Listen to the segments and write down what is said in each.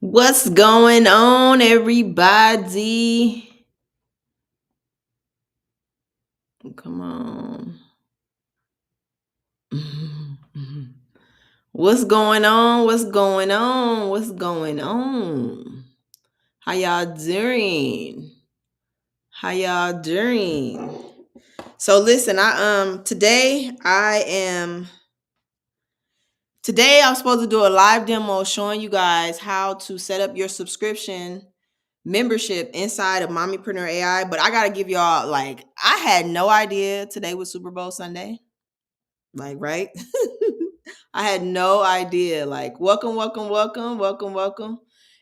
What's going on, everybody? Come on. What's going on? What's going on? What's going on? How y'all doing? How y'all doing? So listen, today I was supposed to do a live demo showing you guys how to set up your subscription membership inside of Mommypreneur AI, but I gotta give y'all, I had no idea today was Super Bowl Sunday. Right? I had no idea. Welcome.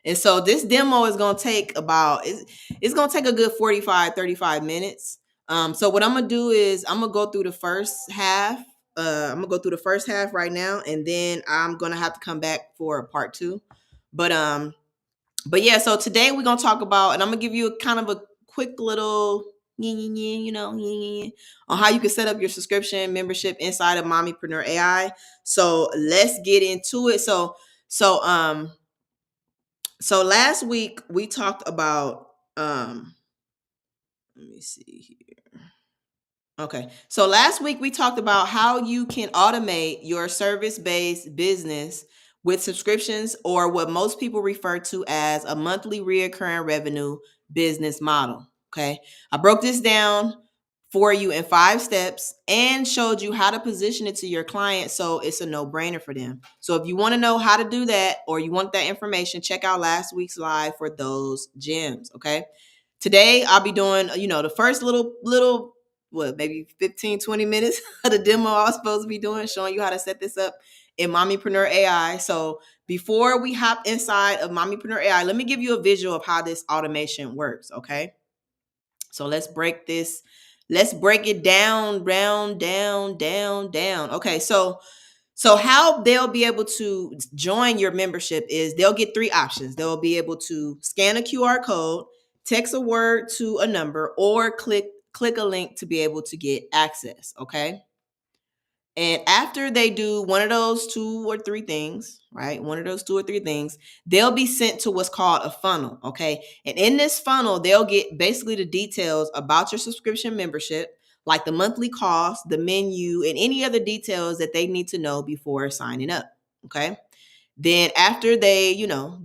And so this demo is gonna take it's gonna take a good 45, 35 minutes. So what I'm gonna do is I'm gonna go through the first half. I'm gonna go through the first half right now, and then I'm gonna have to come back for a part two. But yeah, so today we're gonna talk about, and I'm gonna give you a kind of a quick little on how you can set up your subscription membership inside of Mommypreneur AI. So let's get into it. So last week we talked about let me see here. Okay. So last week we talked about how you can automate your service-based business with subscriptions, or what most people refer to as a monthly reoccurring revenue business model. Okay. I broke this down for you in 5 steps and showed you how to position it to your client so it's a no-brainer for them. So if you want to know how to do that, or you want that information, check out last week's live for those gems. Okay. Today I'll be doing, the first little maybe 15, 20 minutes of the demo I was supposed to be doing, showing you how to set this up in Mommypreneur AI. So before we hop inside of Mommypreneur AI, let me give you a visual of how this automation works. Okay. So let's break it down. Okay. So how they'll be able to join your membership is they'll get 3 options. They'll be able to scan a QR code, text a word to a number, or click a link to be able to get access. Okay. And after they do one of those 2 or 3 things, right? One of those 2 or 3 things, they'll be sent to what's called a funnel. Okay. And in this funnel, they'll get basically the details about your subscription membership, like the monthly cost, the menu, and any other details that they need to know before signing up. Okay. Then after they,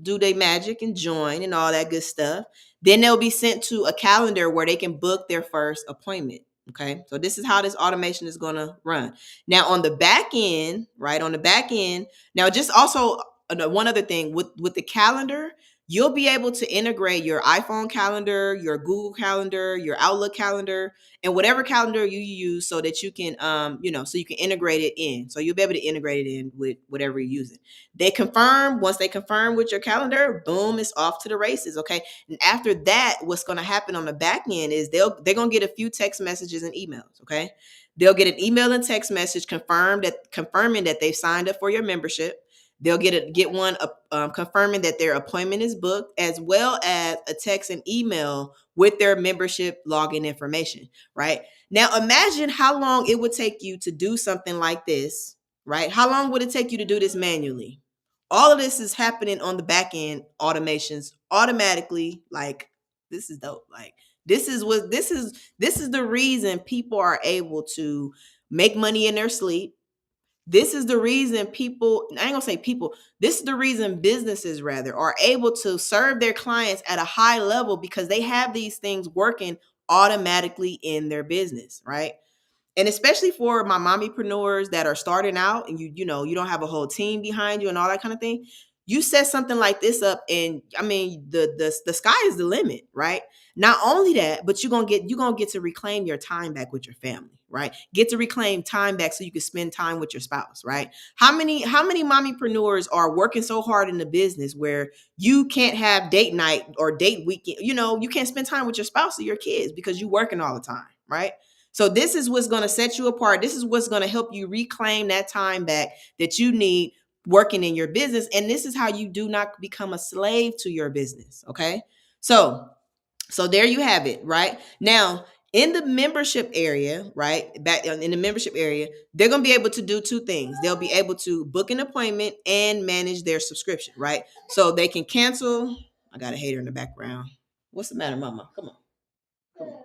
do their magic and join and all that good stuff, then they'll be sent to a calendar where they can book their first appointment. Okay. So this is how this automation is going to run. Now on the back end, right? On the back end, now just also one other thing with the calendar, you'll be able to integrate your iPhone calendar, your Google calendar, your Outlook calendar, and whatever calendar you use, so that you can so you can integrate it in. So you'll be able to integrate it in with whatever you're using. Once they confirm with your calendar, boom, it's off to the races. Okay. And after that, what's going to happen on the back end is they're going to get a few text messages and emails. Okay. They'll get an email and text message confirming that they've signed up for your membership. They'll get one confirming that their appointment is booked, as well as a text and email with their membership login information. Right now, imagine how long it would take you to do something like this. Right? How long would it take you to do this manually? All of this is happening on the back end, automations automatically. Like, this is dope. Like, this is the reason people are able to make money in their sleep. This is the reason I ain't gonna say people, this is the reason businesses rather are able to serve their clients at a high level, because they have these things working automatically in their business, right? And especially for my mommypreneurs that are starting out, and you don't have a whole team behind you and all that kind of thing, you set something like this up, and I mean, the sky is the limit, right? Not only that, but you're gonna get to reclaim your time back with your family, right? Get to reclaim time back so you can spend time with your spouse, right? How many mommypreneurs are working so hard in the business where you can't have date night or date weekend? You can't spend time with your spouse or your kids because you're working all the time, right? So this is what's going to set you apart. This is what's going to help you reclaim that time back that you need working in your business. And this is how you do not become a slave to your business. Okay. So there you have it. Right now, In the membership area, right? Back in the membership area, they're going to be able to do two things. They'll be able to book an appointment and manage their subscription, right? So they can cancel. I got a hater in the background. What's the matter, mama? Come on. Come on.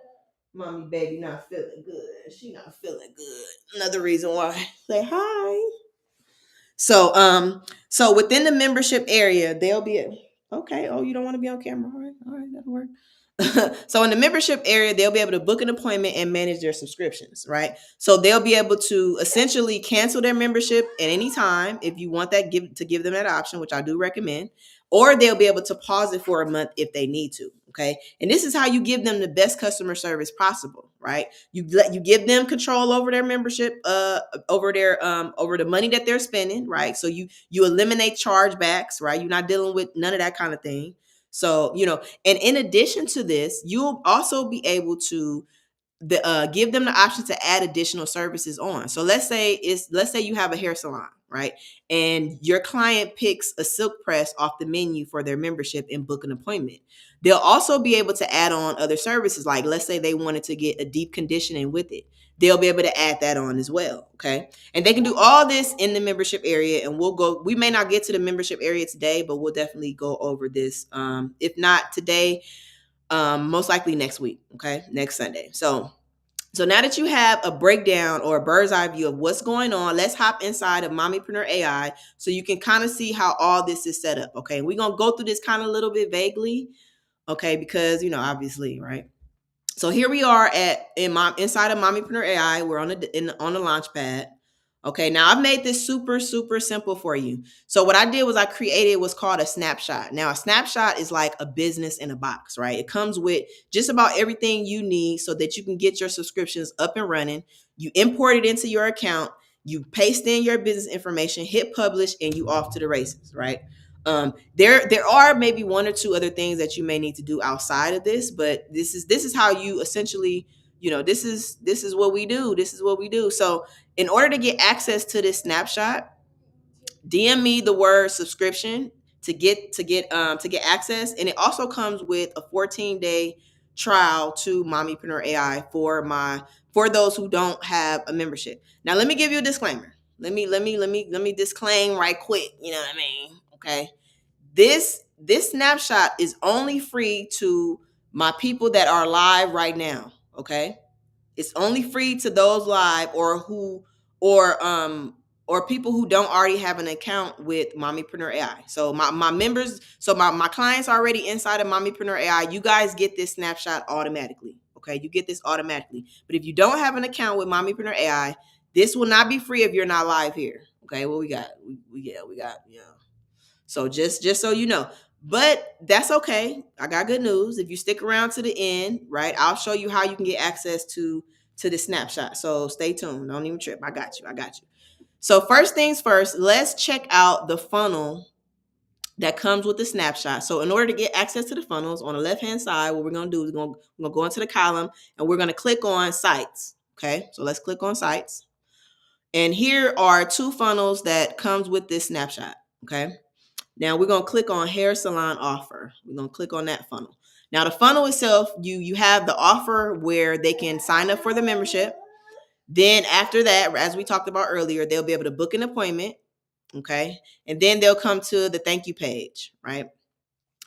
Mommy, baby, not feeling good. She not feeling good. Another reason why. Say hi. So within the membership area, they'll be okay. Oh, you don't want to be on camera. All right, that'll work. So in the membership area, they'll be able to book an appointment and manage their subscriptions, right? So they'll be able to essentially cancel their membership at any time if you want that give them that option, which I do recommend, or they'll be able to pause it for a month if they need to. Okay. And this is how you give them the best customer service possible, right? You give them control over their membership, over the money that they're spending, right? So you eliminate chargebacks, right? You're not dealing with none of that kind of thing. So, and in addition to this, you'll also be able to give them the option to add additional services on. So let's say you have a hair salon, right? And your client picks a silk press off the menu for their membership and book an appointment. They'll also be able to add on other services. Like let's say they wanted to get a deep conditioning with it. They'll be able to add that on as well. Okay. And they can do all this in the membership area. And we may not get to the membership area today, but we'll definitely go over this. If not today, most likely next week. Okay. Next Sunday. So now that you have a breakdown or a bird's eye view of what's going on, let's hop inside of Mommypreneur AI so you can kind of see how all this is set up. Okay. We're going to go through this kind of a little bit vaguely. Okay. Because, obviously, right. So here we are inside of Mommypreneur AI. We're on the launch pad. Okay, now I've made this super, super simple for you. So what I did was I created what's called a snapshot. Now a snapshot is like a business in a box, right? It comes with just about everything you need so that you can get your subscriptions up and running. You import it into your account, you paste in your business information, hit publish, and you off to the races, right? There are maybe one or two other things that you may need to do outside of this, but this is how you essentially, this is what we do. This is what we do. So in order to get access to this snapshot, DM me the word subscription to get access, and it also comes with a 14-day trial to Mommypreneur AI for those who don't have a membership. Now let me give you a disclaimer. Let me disclaim right quick. You know what I mean? Okay. This snapshot is only free to my people that are live right now. Okay. It's only free to those live or people who don't already have an account with Mommypreneur AI. So my members, so my clients are already inside of Mommypreneur AI. You guys get this snapshot automatically. Okay, you get this automatically. But if you don't have an account with Mommypreneur AI, this will not be free if you're not live here. Okay, what we got? We got. So just so you know. But that's okay. I got good news. If you stick around to the end, right, I'll show you how you can get access to the snapshot. So stay tuned. Don't even trip. I got you. So first things first, let's check out the funnel that comes with the snapshot. So in order to get access to the funnels, on the left-hand side, what we're going to do is we're going to go into the column and we're going to click on sites. Okay, so let's click on sites. And here are two funnels that comes with this snapshot. Okay. Now we're going to click on hair salon offer. We're going to click on that funnel. Now the funnel itself, you have the offer where they can sign up for the membership. Then after that, as we talked about earlier, they'll be able to book an appointment. Okay. And then they'll come to the thank you page, right?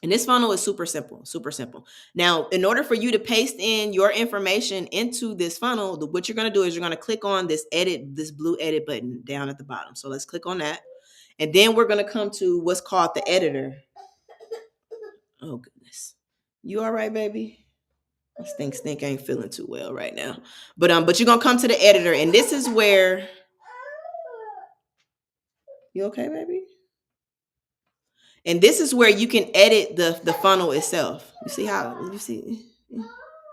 And this funnel is super simple, super simple. Now, in order for you to paste in your information into this funnel, what you're going to do is you're going to click on this blue edit button down at the bottom. So let's click on that. And then we're going to come to what's called the editor. Oh, goodness. You all right, baby? Stink ain't feeling too well right now. But you're going to come to the editor. And this is where... You okay, baby? And this is where you can edit the funnel itself. You see how... You see...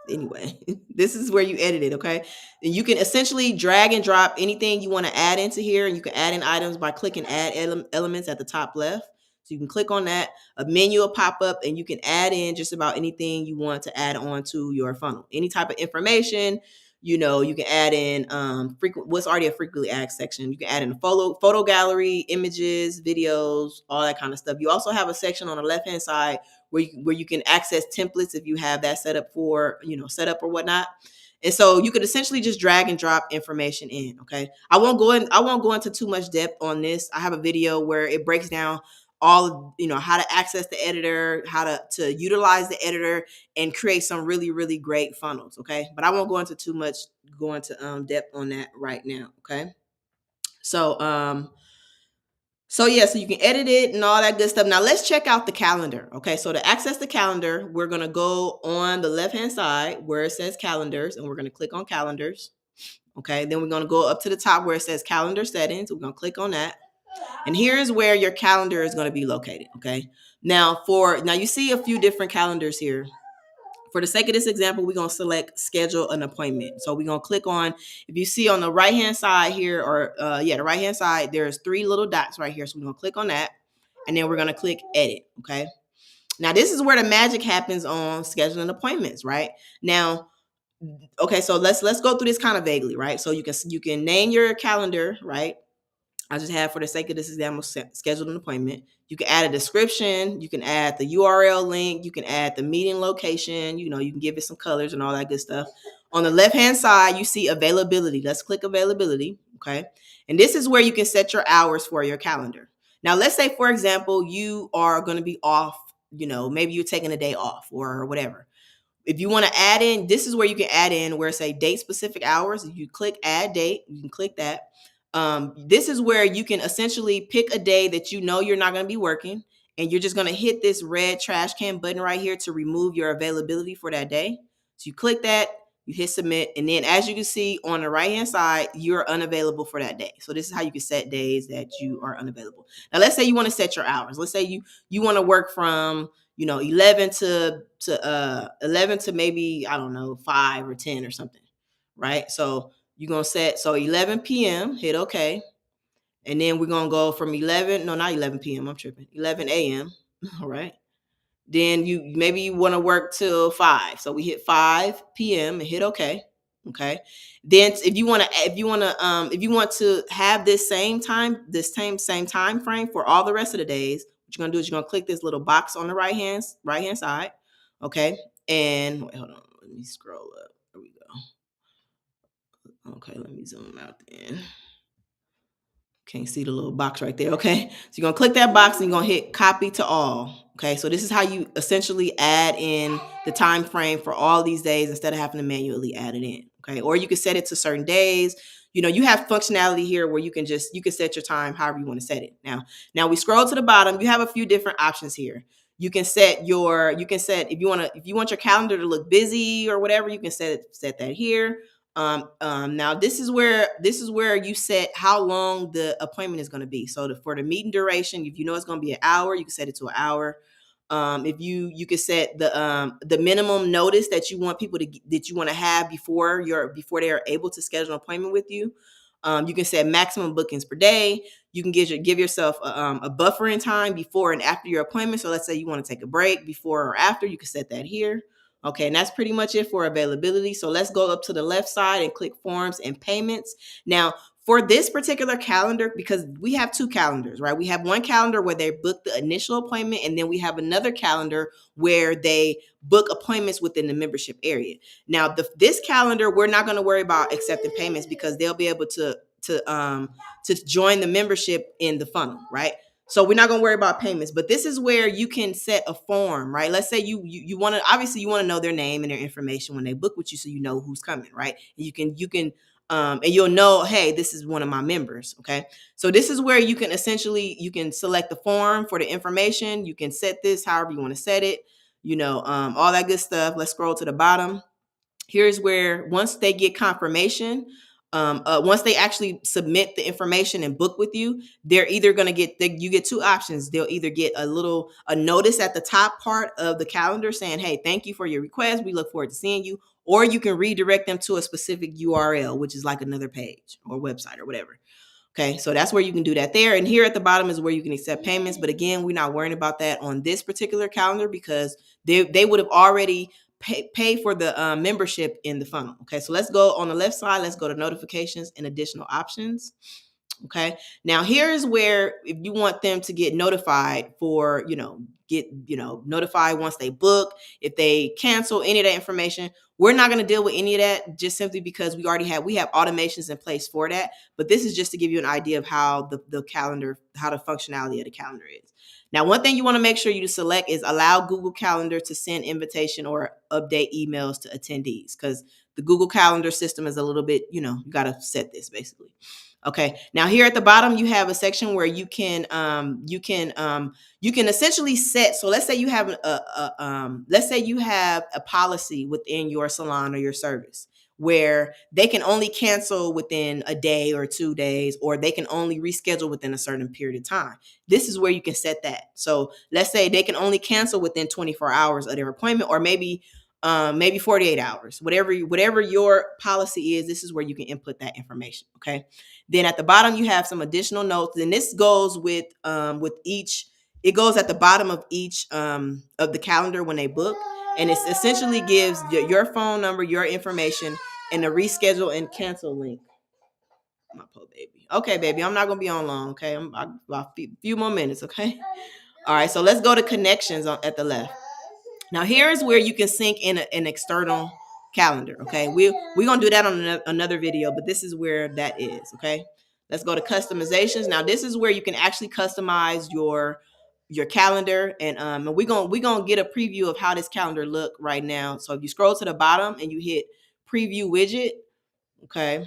Anyway, this is where you edit it, okay? And you can essentially drag and drop anything you want to add into here. And you can add in items by clicking add elements at the top left. So you can click on that. A menu will pop up and you can add in just about anything you want to add on to your funnel. Any type of information, you can add in what's already a frequently asked section. You can add in a photo gallery, images, videos, all that kind of stuff. You also have a section on the left-hand side where you can access templates if you have that set up or whatnot. And so you could essentially just drag and drop information in. Okay. I won't go into too much depth on this. I have a video where it breaks down all of, how to access the editor, how to utilize the editor and create some really, really great funnels. Okay. But I won't go into too much, go into depth on that right now. Okay. So so yeah, so you can edit it and all that good stuff. Now let's check out the calendar. Okay, so to access the calendar, we're gonna go on the left-hand side where it says calendars, and we're gonna click on calendars. Okay, then we're gonna go up to the top where it says calendar settings. We're gonna click on that. And here's where your calendar is gonna be located. Okay. Now you see a few different calendars here. For the sake of this example, we're going to select schedule an appointment. So we're going to click on, if you see on the right hand side here, or the right hand side, there's 3 little dots right here. So we're going to click on that, and then we're going to click edit. Okay. Now this is where the magic happens on scheduling appointments, right? Now, okay, so let's go through this kind of vaguely, right? So you can name your calendar, right? I just have, for the sake of this example, scheduled an appointment. You can add a description. You can add the URL link. You can add the meeting location. You can give it some colors and all that good stuff. On the left-hand side, you see availability. Let's click availability, okay? And this is where you can set your hours for your calendar. Now, let's say, for example, you are going to be off, maybe you're taking a day off or whatever. If you want to add in, this is where you can add in where it say date specific hours. If you click add date, you can click that. This is where you can essentially pick a day that you're not going to be working, and you're just going to hit this red trash can button right here to remove your availability for that day. So you click that, you hit submit, and then as you can see on the right hand side, you're unavailable for that day. So this is how you can set days that you are unavailable. Now let's say you want to set your hours. Let's say you want to work from 11 to maybe, I don't know, 5 or 10 or something, right? So you're going to set, so 11 p.m., hit okay. And then we're going to go from 11 p.m., I'm tripping, 11 a.m., all right? Then you want to work till 5. So we hit 5 p.m. and hit okay. Okay. Then if you want to have this same time frame for all the rest of the days, what you're going to do is you're going to click this little box on the right hand side. Okay. And wait, hold on. Let me scroll up. There we go. Okay. Let me zoom out then. Can't see the little box right there. Okay. So you're going to click that box and you're going to hit copy to all. Okay. So this is how you essentially add in the time frame for all these days instead of having to manually add it in. Okay. Or you can set it to certain days. You have functionality here where you can set your time however you want to set it. Now we scroll to the bottom. You have a few different options here. You can set if you want your calendar to look busy or whatever, you can set that here. Now this is where you set how long the appointment is going to be. So for the meeting duration, if it's going to be an hour, you can set it to an hour. If you can set the minimum notice that you want people to have before they are able to schedule an appointment with you. You can set maximum bookings per day. You can give yourself a buffering time before and after your appointment. So let's say you want to take a break before or after, you can set that here. Okay, and that's pretty much it for availability. So let's go up to the left side and click forms and payments. Now, for this particular calendar, because we have 2 calendars, right? We have one calendar where they book the initial appointment, and then we have another calendar where they book appointments within the membership area. Now, this calendar, we're not going to worry about accepting payments because they'll be able to join the membership in the funnel, right? So we're not going to worry about payments, but this is where you can set a form, right? Let's say you want to, obviously you want to know their name and their information when they book with you, so you know who's coming, right? And you can and you'll know, hey, this is one of my members. Okay. So this is where you can select the form for the information. You can set this however you want to set it, all that good stuff. Let's scroll to the bottom. Here's where once they get confirmation, once they actually submit the information and book with you, they're either going to you get 2 options. They'll either get a notice at the top part of the calendar saying, hey, thank you for your request. We look forward to seeing you. Or you can redirect them to a specific URL, which is like another page or website or whatever. Okay, so that's where you can do that there. And here at the bottom is where you can accept payments. But again, we're not worrying about that on this particular calendar because they would have already pay for the membership in the funnel. Okay, so let's go on the left side. Let's go to notifications and additional options. Okay, now here's where if you want them to get notified notified once they book, if they cancel any of that information, We're not going to deal with any of that just simply because we have automations in place for that. But this is just to give you an idea of how the calendar, how the functionality of the calendar is. Now, one thing you want to make sure you select is allow Google Calendar to send invitation or update emails to attendees, because the Google Calendar system is a little bit, you got to set this basically. Okay. Now here at the bottom, you have a section where you can essentially set. So let's say you have a policy within your salon or your service where they can only cancel within a day or 2 days, or they can only reschedule within a certain period of time. This is where you can set that. So let's say they can only cancel within 24 hours of their appointment, or maybe 48 hours, whatever your policy is. This is where you can input that information. Okay. Then at the bottom, you have some additional notes, and this goes with each. It goes at the bottom of each of the calendar when they book, and it essentially gives your phone number, your information, and a reschedule and cancel link. My poor baby. Okay, baby, I'm not gonna be on long. Okay, I'm a few more minutes. Okay. All right. So let's go to connections at the left. Now here's where you can sync in an external calendar. Okay, we're gonna do that on another video, but this is where that is. Okay, let's go to customizations. Now this is where you can actually customize your calendar, and we're gonna get a preview of how this calendar look right now. So if you scroll to the bottom and you hit preview widget, okay,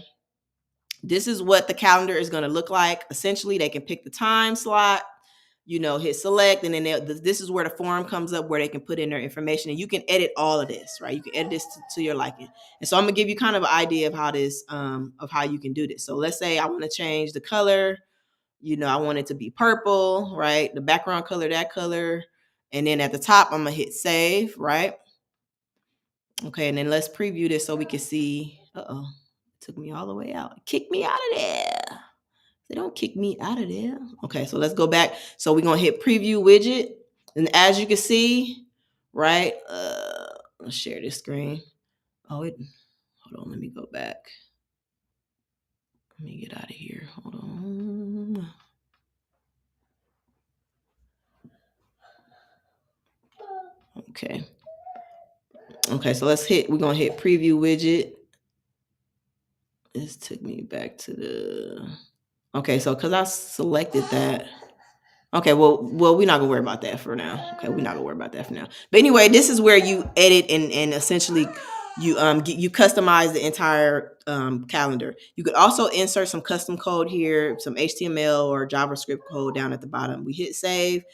this is what the calendar is going to look like. Essentially, they can pick the time slot, hit select, and then this is where the form comes up where they can put in their information, and you can edit all of this, right? You can edit this to your liking. And so I'm gonna give you kind of an idea of how you can do this. So let's say I want to change the color. I want it to be purple, right? The background color, that color. And then at the top, I'm gonna hit save, right? Okay, and then let's preview this so we can see. Uh-oh. Took me all the way out. Kick me out of there. They don't kick me out of there. Okay, so let's go back. So we're going to hit preview widget. And as you can see, right? Let's share this screen. Hold on. Let me go back. Let me get out of here. Hold on. Okay, so we're going to hit preview widget. This took me back to okay, so because I selected that. Okay, well, we're not gonna worry about that for now. Okay, we're not gonna worry about that for now. But anyway, this is where you edit and essentially you customize the entire calendar. You could also insert some custom code here, some HTML or JavaScript code down at the bottom. We hit save,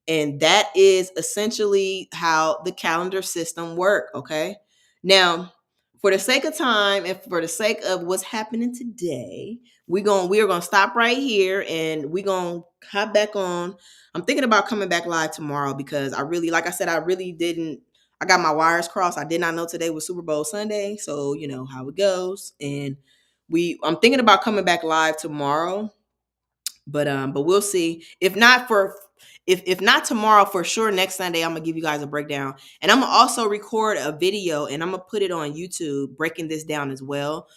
and that is essentially how the calendar system works. Okay, now for the sake of time and for the sake of what's happening today, we are gonna stop right here, and we're gonna hop back on. I'm thinking about coming back live tomorrow because I got my wires crossed. I did not know today was Super Bowl Sunday, so you know how it goes. And I'm thinking about coming back live tomorrow, but we'll see. If not tomorrow, for sure next Sunday I'm gonna give you guys a breakdown, and I'm gonna also record a video and I'm gonna put it on YouTube breaking this down as well.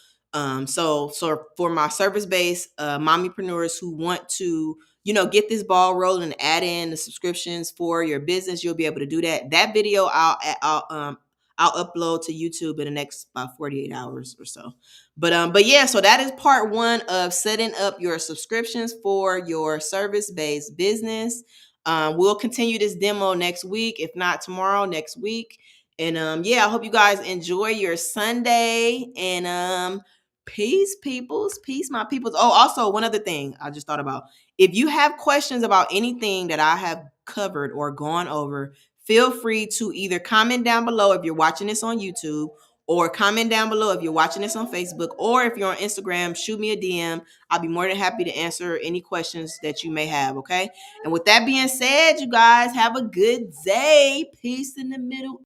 So for my service-based mommypreneurs who want to get this ball rolling and add in the subscriptions for your business, you'll be able to do that. That video I'll upload to YouTube in the next about 48 hours or so. But yeah, so that is part 1 of setting up your subscriptions for your service-based business. We'll continue this demo next week, if not tomorrow, next week. And yeah, I hope you guys enjoy your Sunday, and peace, peoples. Peace, my peoples. Oh, also one other thing I just thought about. If you have questions about anything that I have covered or gone over, feel free to either comment down below if you're watching this on YouTube, or comment down below if you're watching this on Facebook, or if you're on Instagram, shoot me a DM. I'll be more than happy to answer any questions that you may have, okay? And with that being said, you guys have a good day. Peace in the middle.